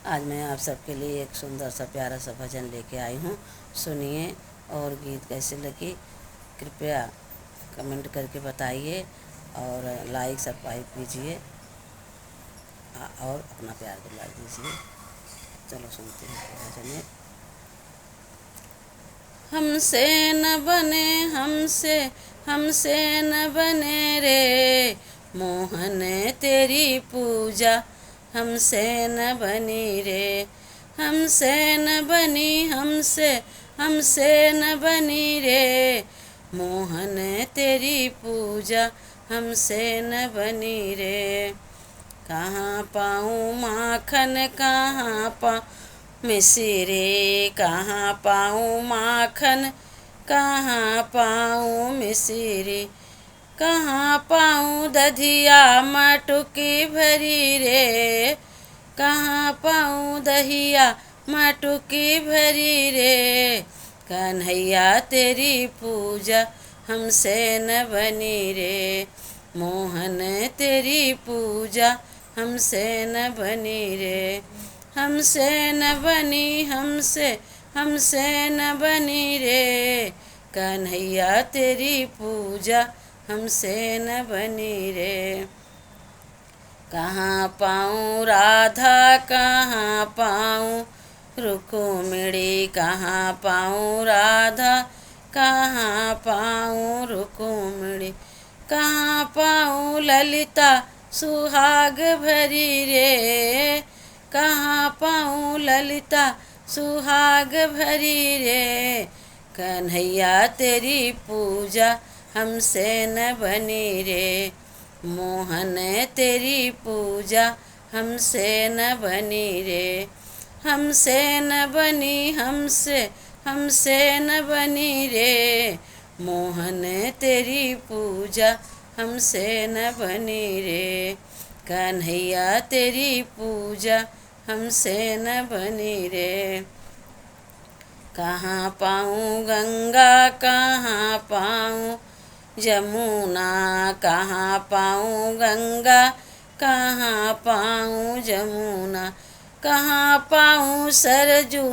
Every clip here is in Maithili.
आज मैं आप सबके लिए एक सुंदर सा प्यारा सा भजन लेके आई हूँ। सुनिए और गीत कैसे लगी कृपया कमेंट करके बताइए और लाइक सब्सक्राइब कीजिए और अपना प्यार दिला दीजिए। चलो सुनते हैं भजन में। हमसे न बने हमसे न बने रे मोहन तेरी पूजा हमसे न बनी रे। हमसे न बनी हमसे न बनी रे मोहन तेरी पूजा हमसे न बनी रे। कहाँ पाऊँ माखन कहाँ पाऊँ मिश्री, कहाँ पाऊँ माखन कहाँ पाऊँ मिश्री, कहाँ पाऊँ दधिया मटुकी भरी रे। कहाँ पाऊँ दहिया मटुकी भरी रे। कन्हैया तेरी पूजा हमसे न बनी रे मोहन तेरी पूजा हमसे न बनी रे। हमसे न बनी हमसे न बनी रे कन्हैया तेरी पूजा हमसे न बनी रे। कहाँ पाऊँ राधा कहाँ पाऊँ रुक्मिणी, कहाँ पाऊँ राधा कहाँ पाऊँ रुक्मिणी, कहाँ पाऊँ ललिता सुहाग भरी रे। कहाँ पाऊँ ललिता सुहाग भरी रे। कन्हैया तेरी पूजा हमसे न बनी रे मोहन तेरी पूजा हमसे न बनी रे। हमसे न बनी हमसे न बनी रे मोहन तेरी पूजा हमसे न बनी रे। कन्हैया तेरी पूजा हमसे न बनी रे। कहाँ पाऊँ गंगा कहाँ पाऊँ जमुना, कहाँ पाऊँ गंगा कहाँ पाऊँ जमुना, कहाँ पाऊँ सरजू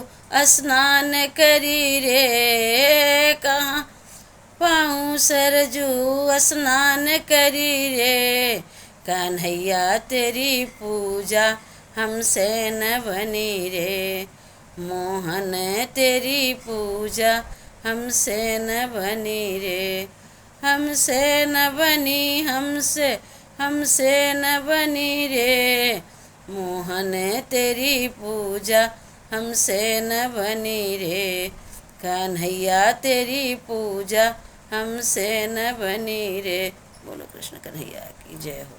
स्नान करी रे। कहाँ पाऊँ सरजू स्नान करी रे। कन्हैया तेरी पूजा हमसे न बनी रे मोहन तेरी पूजा हमसे न बनी रे। हमसे न बनी हमसे न बनी रे मोहन तेरी पूजा हमसे न बनी रे। कन्हैया तेरी पूजा हमसे न बनी रे। बोलो कृष्ण कन्हैया की जय हो।